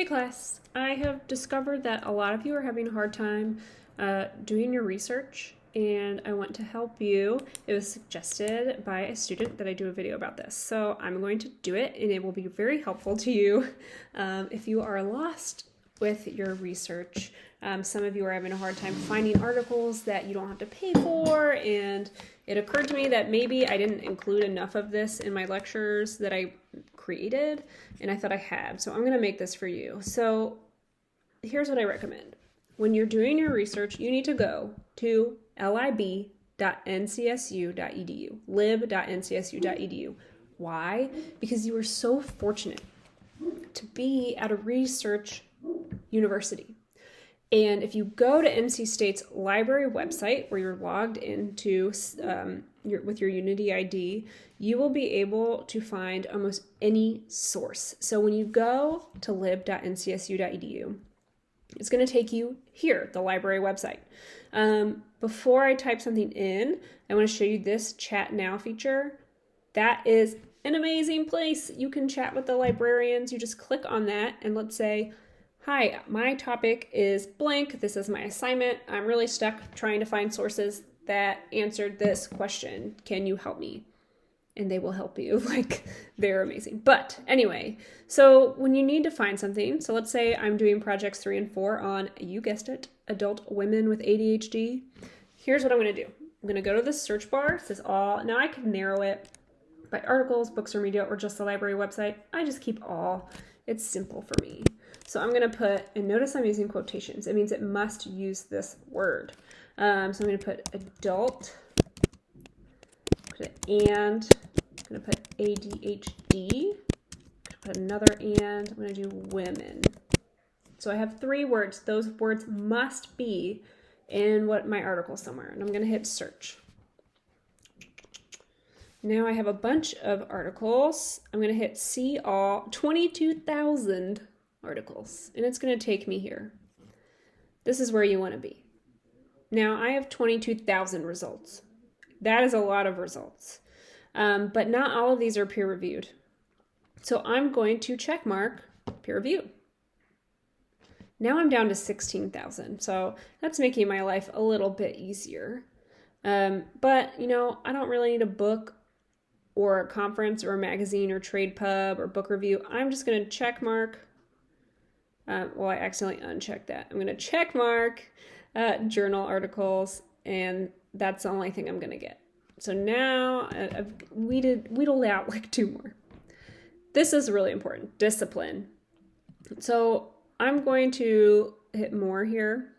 Hey class, I have discovered that a lot of you are having a hard time doing your research, and I want to help you. It was suggested by a student that I do a video about this, so I'm going to do it, and it will be very helpful to you if you are lost with your research. Some of you are having a hard time finding articles that you don't have to pay for, and it occurred to me that maybe I didn't include enough of this in my lectures that I created, and I thought I had. So I'm going to make this for you. So here's what I recommend. When you're doing your research, you need to go to lib.ncsu.edu, lib.ncsu.edu. Why? Because you are so fortunate to be at a research university. And if you go to NC State's library website where you're logged into with your Unity ID, you will be able to find almost any source. So when you go to lib.ncsu.edu, it's going to take you here, the library website. Before I type something in, I want to show you this chat now feature. That is an amazing place. You can chat with the librarians. You just click on that and let's say, hi, my topic is blank. This is my assignment. I'm really stuck trying to find sources that answered this question. Can you help me? And they will help you. Like, they're amazing. But anyway, so when you need to find something, so let's say I'm doing projects 3 and 4 on, you guessed it, adult women with ADHD. Here's what I'm going to do. I'm going to go to the search bar. It says all. Now I can narrow it by articles, books, or media, or just the library website. I just keep all. It's simple for me. So I'm going to put, and notice I'm using quotations. It means it must use this word. So I'm going to put adult, and I'm going to put ADHD, put another and, I'm going to do women. So I have 3 words. Those words must be in my article somewhere, and I'm going to hit search. Now I have a bunch of articles. I'm going to hit see all, 22,000 articles, and it's going to take me here. This is where you want to be. Now I have 22,000 results. That is a lot of results, but not all of these are peer-reviewed. So I'm going to check mark peer-reviewed. Now I'm down to 16,000, so that's making my life a little bit easier. But you know, I don't really need a book or a conference or a magazine or trade pub or book review. I'm just going to check mark. Well, I accidentally unchecked that. I'm going to check mark journal articles, and that's the only thing I'm going to get. So now I've wheedled out like 2 more. This is really important, discipline. So I'm going to hit more here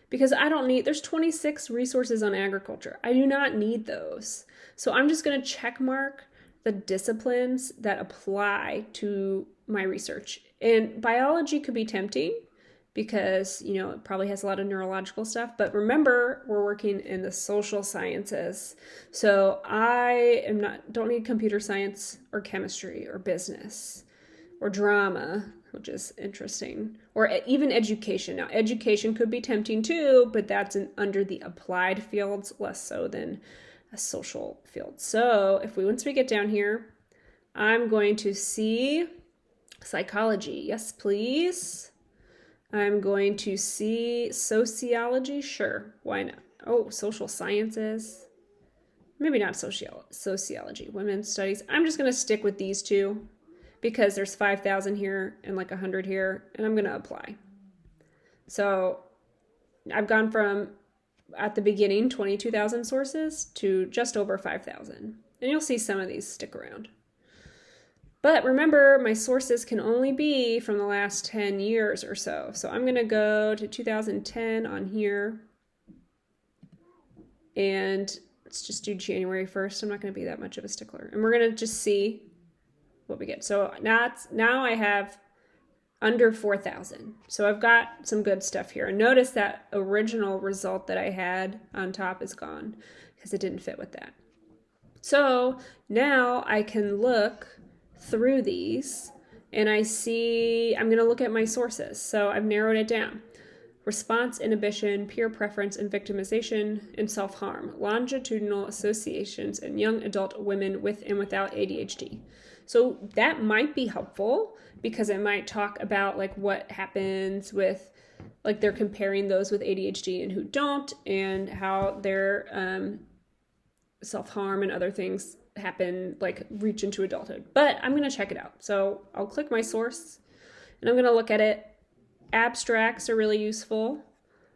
because I don't need, there's 26 resources on agriculture. I do not need those. So I'm just going to check mark the disciplines that apply to my research. And biology could be tempting because, you know, it probably has a lot of neurological stuff. But remember, we're working in the social sciences. So don't need computer science or chemistry or business or drama, which is interesting, or even education. Now, education could be tempting too, but that's under the applied fields, less so than a social field. So once we get down here, I'm going to see psychology. Yes, please. I'm going to see sociology. Sure, why not? Oh, social sciences. Maybe not sociology. Women's studies. I'm just going to stick with these 2 because there's 5,000 here and like 100 here, and I'm going to apply. So I've gone from, at the beginning, 22,000 sources to just over 5,000. And you'll see some of these stick around. But remember, my sources can only be from the last 10 years or so. So I'm going to go to 2010 on here. And let's just do January 1st. I'm not going to be that much of a stickler. And we're going to just see what we get. So now I have under 4,000. So I've got some good stuff here. And notice that original result that I had on top is gone because it didn't fit with that. So now I can look through these and I'm going to look at my sources. So I've narrowed it down. Response inhibition, peer preference and victimization, and self-harm, longitudinal associations in young adult women with and without ADHD. So that might be helpful because it might talk about like what happens with, like they're comparing those with ADHD and who don't, and how their self-harm and other things happen, like reach into adulthood. But I'm going to check it out. So I'll click my source and I'm going to look at it. Abstracts are really useful.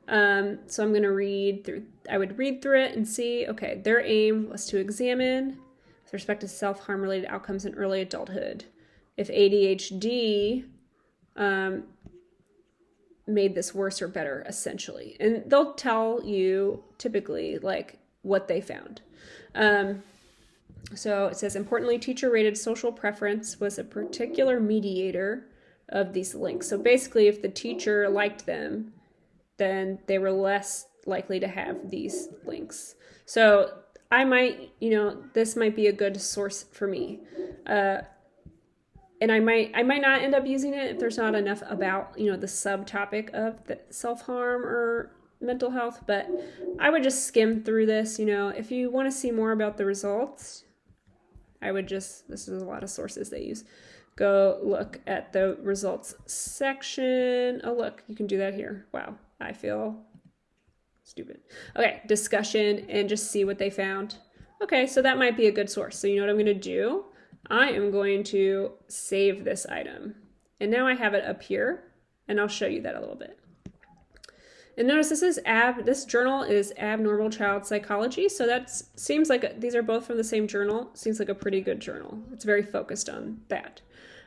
So I'm going to read through, I would read through it and see, okay, their aim was to examine with respect to self-harm related outcomes in early adulthood, if ADHD made this worse or better, essentially. And they'll tell you typically like what they found. So it says, importantly, teacher-rated social preference was a particular mediator of these links. So basically, if the teacher liked them, then they were less likely to have these links. So I might, this might be a good source for me. And I might not end up using it if there's not enough about, the subtopic of the self-harm or mental health, but I would just skim through this. If you want to see more about the results, this is a lot of sources they use. Go look at the results section. Oh, look, you can do that here. Wow, I feel stupid. Okay, discussion, and just see what they found. Okay, so that might be a good source. So you know what I'm going to do? I am going to save this item. And now I have it up here, and I'll show you that a little bit. And notice this journal is Abnormal Child Psychology. So that seems like these are both from the same journal. Seems like a pretty good journal. It's very focused on that.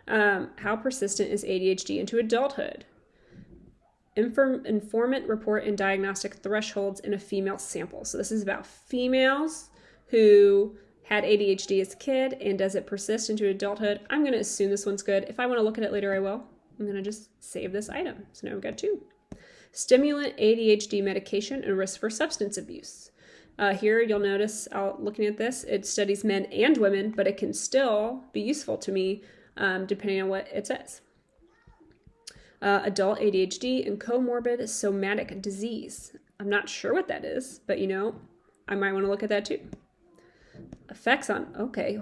How persistent is ADHD into adulthood? Informant report and diagnostic thresholds in a female sample. So this is about females who had ADHD as a kid, and does it persist into adulthood? I'm going to assume this one's good. If I want to look at it later, I will. I'm going to just save this item. So now we've got 2. Stimulant ADHD medication and risk for substance abuse. Here you'll notice, looking at this, it studies men and women, but it can still be useful to me depending on what it says. Adult ADHD and comorbid somatic disease. I'm not sure what that is, but I might want to look at that too. Effects on,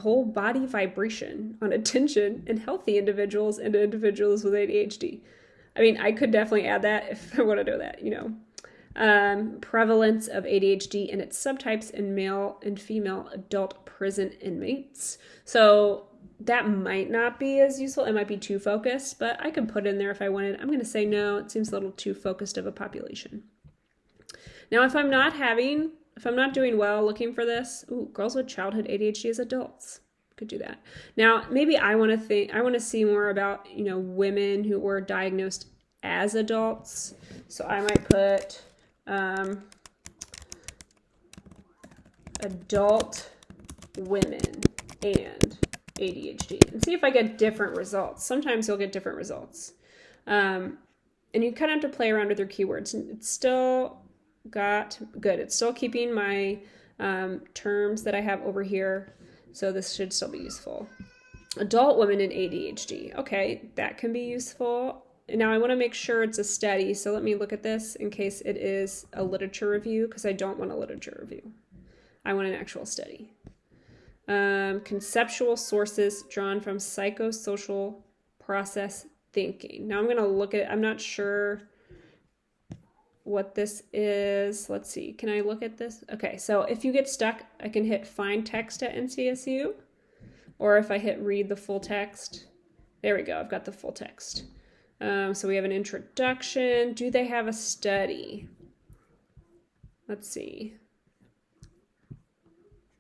whole body vibration on attention in healthy individuals and individuals with ADHD. I mean, I could definitely add that if I want to do that, Prevalence of ADHD and its subtypes in male and female adult prison inmates. So that might not be as useful. It might be too focused, but I could put in there if I wanted. I'm going to say no, it seems a little too focused of a population. Now, if I'm not doing well looking for this, girls with childhood ADHD as adults. Could do that. Now, maybe I want to see more about, women who were diagnosed as adults. So I might put adult women and ADHD and see if I get different results. Sometimes you'll get different results. And you kind of have to play around with your keywords. And it's still got good. It's still keeping my terms that I have over here. So this should still be useful. Adult women in ADHD. Okay, that can be useful. Now I want to make sure it's a study. So let me look at this in case it is a literature review, because I don't want a literature review. I want an actual study. Conceptual sources drawn from psychosocial process thinking. Now I'm going to look at it. I'm not sure what this is. Let's see. Can I look at this? Okay, so if you get stuck, I can hit find text at NCSU, or if I hit read the full text, there we go. I've got the full text. So we have an introduction. Do they have a study? Let's see.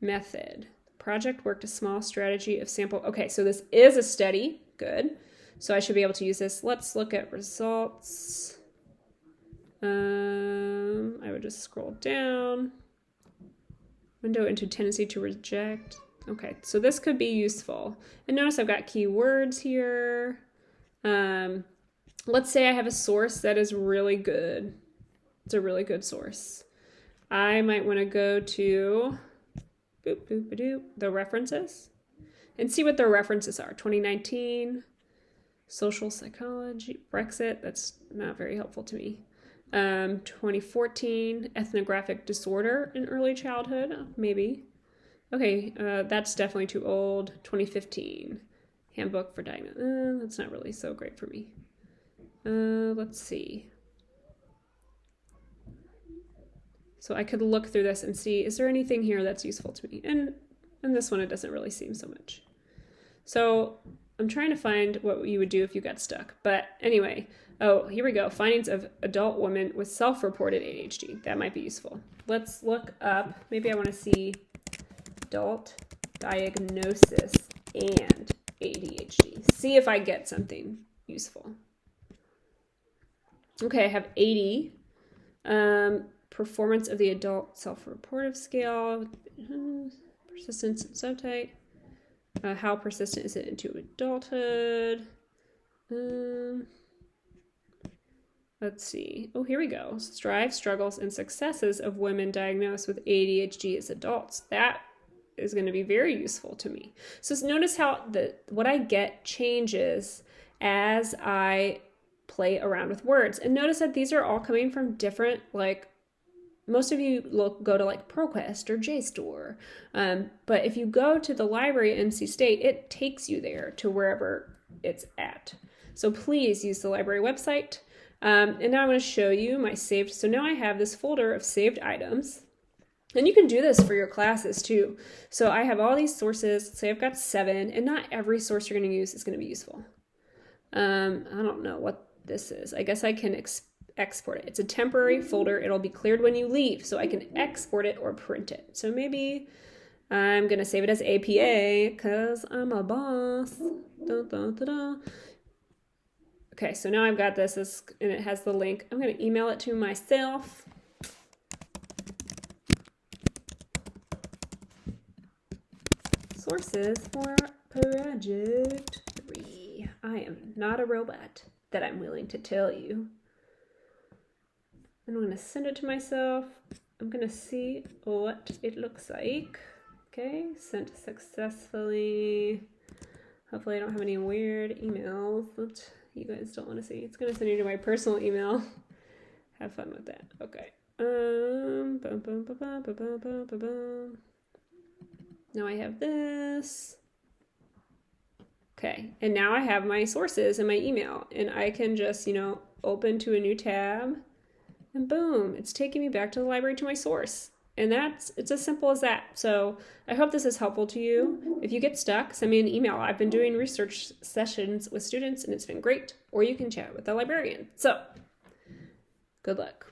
Method. Project worked a small strategy of sample. Okay, so this is a study. Good. So I should be able to use this. Let's look at results. I would just scroll down. Window into tendency to reject. Okay, so this could be useful. And notice I've got keywords here. Let's say I have a source that is really good. It's a really good source. I might want to go to the references and see what their references are. 2019, social psychology, Brexit. That's not very helpful to me. 2014, ethnographic disorder in early childhood, maybe. Okay, that's definitely too old. 2015, Handbook for diagnosis. That's not really so great for me. Let's see. So I could look through this and see, is there anything here that's useful to me? And this one, it doesn't really seem so much. So I'm trying to find what you would do if you got stuck. But anyway, oh, here we go. Findings of adult women with self-reported ADHD. That might be useful. Let's look up. Maybe I want to see adult diagnosis and ADHD. See if I get something useful. Okay, I have 80. Performance of the adult self-reportive scale. Persistence and subtype. How persistent is it into adulthood? Let's see. Oh, here we go. Strives, struggles, and successes of women diagnosed with ADHD as adults. That is going to be very useful to me. So notice how what I get changes as I play around with words. And notice that these are all coming from different, like, most of you go to like ProQuest or JSTOR. But if you go to the library at NC State, it takes you there to wherever it's at. So please use the library website. And now I'm going to show you my saved. So now I have this folder of saved items. And you can do this for your classes too. So I have all these sources. Say I've got 7, and not every source you're going to use is going to be useful. I don't know what this is. I guess I can export it. It's a temporary folder. It'll be cleared when you leave, so I can export it or print it. So maybe I'm going to save it as APA because I'm a boss. Dun, dun, dun, dun. Okay, so now I've got this, and it has the link. I'm going to email it to myself. Sources for project 3. I am not a robot, that I'm willing to tell you. I'm going to send it to myself. I'm going to see what it looks like. Okay, sent successfully. Hopefully I don't have any weird emails that you guys don't want to see. It's going to send you to my personal email. Have fun with that. Okay. Now I have this. Okay, and now I have my sources in my email, and I can just, open to a new tab. And boom, it's taking me back to the library to my source. And it's as simple as that. So I hope this is helpful to you. If you get stuck, send me an email. I've been doing research sessions with students and it's been great. Or you can chat with the librarian. So good luck.